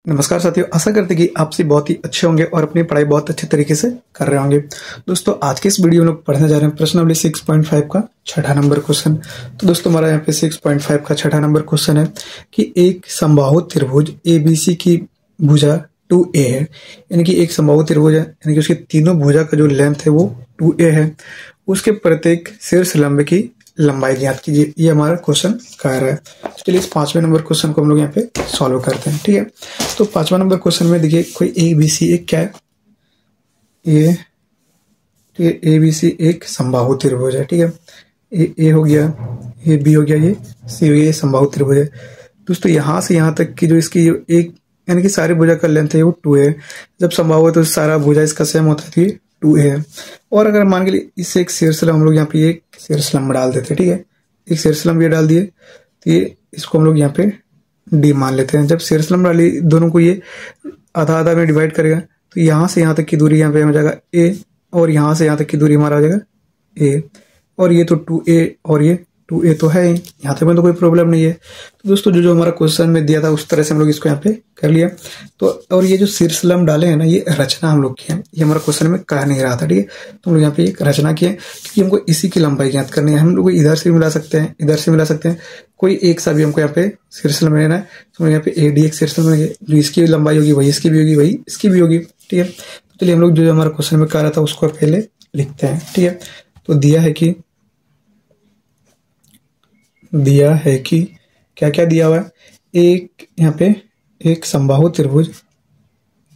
नमस्कार साथियों, आशा करते हैं कि आप सभी बहुत ही अच्छे होंगे और अपनी पढ़ाई बहुत अच्छे तरीके से कर रहे होंगे। दोस्तों, आज के इस वीडियो में लोग पढ़ने जा रहे हैं प्रश्नावली 6.5 का छठा नंबर क्वेश्चन। तो दोस्तों, हमारा यहाँ पे 6.5 का छठा नंबर क्वेश्चन है कि एक समबाहु त्रिभुज ABC की भुजा 2A है। यानी कि एक समबाहु त्रिभुज है, यानी कि उसकी तीनों भुजा का जो लेंथ है वो 2A है। उसके प्रत्येक शीर्ष लंब की लंबाई ज्ञात कीजिए, ये हमारा क्वेश्चन कह रहा है। चलिए इस पांचवें नंबर क्वेश्चन को हम लोग यहाँ पे सॉल्व करते हैं। ठीक है, तो पांचवा नंबर क्वेश्चन में देखिए कोई ABC एक क्या है, ये ठीक है, ABC एक समबाहु त्रिभुज है। ठीक है, ये A हो गया, ये B हो गया, ये C हो गया, ये समबाहु त्रिभुज है। दोस्तों, यहाँ से यहाँ तक की जो इसकी एक यानी कि सारी भुजा का लेंथ है वो 2A है। जब समबाहु है तो सारा भुजा इसका सेम होता है, तो ये 2A है। और अगर मान के लिए इससे एक शीर्ष लंब हम लोग यहाँ पे एक शीर्ष लंब डाल देते हैं। ठीक है, एक शीर्ष लंब ये डाल दिए, तो ये इसको हम लोग यहाँ पे D मान लेते हैं। जब शीर्ष लंब डाली दोनों को ये आधा आधा में डिवाइड करेगा, तो यहाँ से यहाँ तक की दूरी यहाँ पे हो जाएगा A, और यहाँ से यहाँ तक की दूरी हमारा हो जाएगा A। और ये तो 2A और ये 2A तो है ही, यहाँ तक में तो कोई प्रॉब्लम नहीं है। तो दोस्तों, जो हमारा क्वेश्चन में दिया था उस तरह से हम लोग इसको यहाँ पे कर लिया। तो और ये जो शीर्ष लंब डाले हैं ना, ये रचना हम लोग की है, ये हमारा क्वेश्चन में कह नहीं रहा था। ठीक है, तो हम लोग यहाँ पे एक रचना की है क्योंकि हमको इसी की लंबाई ज्ञात करनी है। हम लोग इधर से मिला सकते हैं, इधर से मिला सकते हैं, कोई एक सा भी हमको यहाँ पे शीर्ष लंब लेना है। तो हम यहाँ पे AD एक शीर्ष लंब लेंगे, जो इसकी लंबाई होगी वही इसकी भी होगी, वही इसकी भी होगी। ठीक है, तो चलिए हम लोग जो हमारा क्वेश्चन में कह रहा था उसको पहले लिखते हैं। ठीक है, तो दिया है कि क्या क्या दिया हुआ है। एक यहाँ पे एक समबाहु त्रिभुज,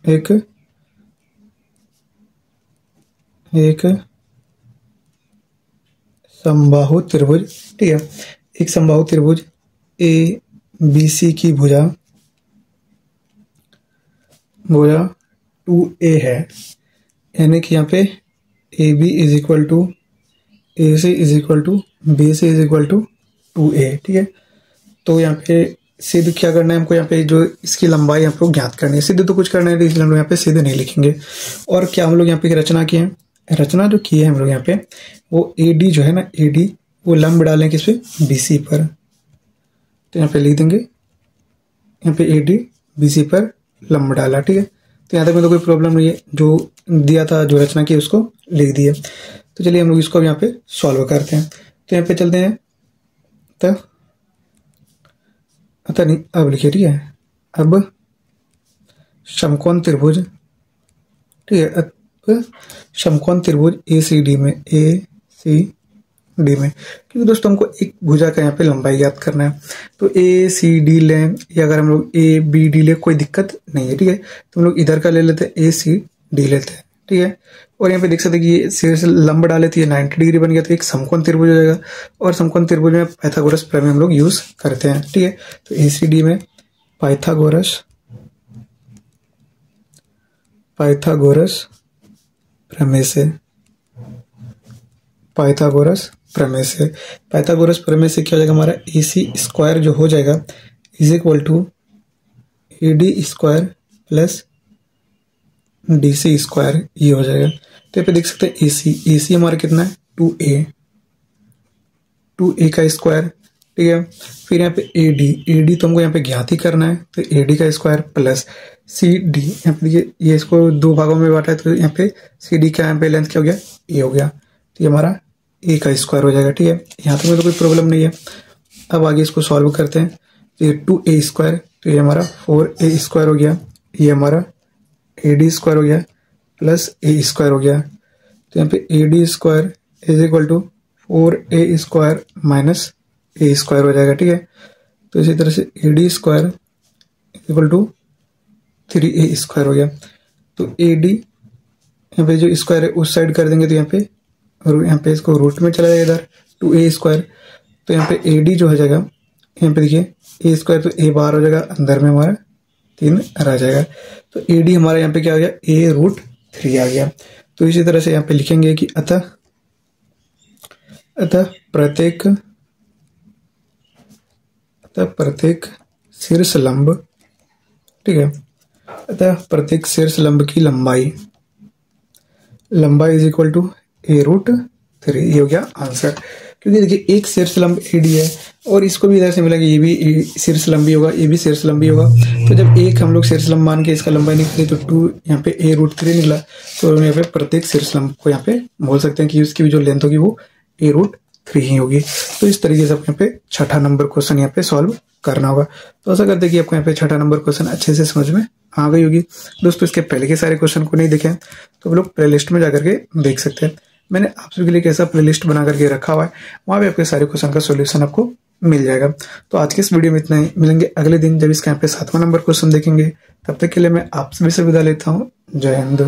एक समबाहु त्रिभुज, ठीक है, एक समबाहु त्रिभुज ABC की भुजा 2A है। यानी कि यहाँ पे AB is equal to AC is equal to BC is equal to 2A। ठीक है, तो यहाँ पे सिद्ध क्या करना है हमको, यहाँ पे जो इसकी लंबाई हमको ज्ञात करनी है। सिद्ध तो कुछ करना है, इसलिए हम लोग यहाँ पे सिद्ध नहीं लिखेंगे। और क्या हम लोग यहाँ पे रचना की है, रचना जो की है हम लोग यहाँ पे वो AD जो है ना, AD वो लंब डालें किस पे, BC पर। तो यहाँ पे लिख देंगे, यहाँ पे AD BC पर लंब डाला। ठीक है, तो यहाँ तक में तो कोई प्रॉब्लम नहीं है, जो दिया था जो रचना की उसको लिख दिए। तो चलिए हम लोग इसको यहाँ पे सॉल्व करते हैं। तो यहाँ पे चलते हैं, नहीं अब लिखिए। ठीक है, अब समकोण त्रिभुज, ठीक है, अब समकोण त्रिभुज ACD में, क्योंकि दोस्तों हमको एक भुजा का यहाँ पे लंबाई ज्ञात करना है। तो ACD लें या अगर हम लोग ABD ले, कोई दिक्कत नहीं है। ठीक है, तो हम लोग इधर का ले लेते हैं, ACD लेते हैं। ठीक है, और यहाँ पे देख सकते हैं कि ये शीर्ष लंब डाले तो ये 90 डिग्री बन गया, तो एक समकोण त्रिभुज हो जाएगा। और समकोण त्रिभुज में पाइथागोरस प्रमेय हम लोग यूज करते हैं। ठीक है, तो ACD में पाइथागोरस प्रमेय से क्या हो जाएगा हमारा, AC स्क्वायर जो हो जाएगा is equal to AD square plus DC square, ये हो जाएगा। तो यहाँ पे देख सकते हैं AC हमारा कितना है, 2A का स्क्वायर। ठीक है, फिर यहाँ पे AD तो हमको यहाँ पे ज्ञात ही करना है, तो AD का स्क्वायर प्लस CD। यहाँ पे देखिए ये इसको दो भागों में बांटा है, तो यहाँ पे CD का यहाँ पे लेंथ क्या हो गया, A हो गया, तो ये हमारा A का स्क्वायर हो जाएगा। ठीक है, यहाँ तक में तो कोई प्रॉब्लम नहीं है। अब आगे इसको सॉल्व करते हैं। तो ये 2A स्क्वायर, तो ये हमारा 4A स्क्वायर हो गया, ये हमारा AD स्क्वायर हो गया प्लस A स्क्वायर हो गया। तो यहाँ पे AD square is equal to 4A square minus A square हो जाएगा। ठीक है, तो इसी तरह से AD square equal to 3A square हो गया। तो AD यहाँ पे जो स्क्वायर है उस साइड कर देंगे, तो यहाँ पे इसको रूट में चला जाएगा इधर 2A स्क्वायर। तो यहाँ पे AD जो हो जाएगा, यहाँ पे देखिए A स्क्वायर, तो A बाहर हो जाएगा, अंदर में हमारा 3 रह जाएगा। तो AD हमारा यहाँ पे क्या हो गया, A√3 आ गया। तो इसी तरह से यहाँ पे लिखेंगे कि अतः प्रत्येक शीर्ष लंब, ठीक है, अतः प्रत्येक शीर्ष लंब की लंबाई इज इक्वल टू A√3, ये हो गया आंसर। क्योंकि देखिए एक शीर्ष लंब एडी है और इसको भी इधर से मिला कि ये भी शीर्ष लंबी होगा, ये भी शीर्ष लंबी होगा। तो जब एक हम लोग शीर्ष लंब मान के इसका लंबाई निकाली तो 2 यहाँ पे a√3 निकला। तो यहाँ पे प्रत्येक शीर्ष लंब को यहाँ पे बोल सकते हैं कि उसकी भी जो लेंथ होगी वो a√3 ही होगी। तो इस तरीके से आपको यहाँ पे छठा नंबर क्वेश्चन यहाँ पे सॉल्व करना होगा। तो ऐसा करते कि आपको यहाँ पे छठा नंबर क्वेश्चन अच्छे से समझ में आ गई होगी। दोस्तों इसके पहले के सारे क्वेश्चन को नहीं देखे तो आप लोग प्ले लिस्ट में जाकर के देख सकते हैं। मैंने आप सभी के लिए कैसा प्ले लिस्ट बना करके रखा हुआ है, वहाँ पे आपके सारे क्वेश्चन का सोल्यूशन आपको मिल जाएगा। तो आज के इस वीडियो में इतना ही, मिलेंगे अगले दिन जब इसका यहाँ पे 7वां नंबर क्वेश्चन देखेंगे। तब तक के लिए मैं आप सभी से विदा लेता हूँ। जय हिंद।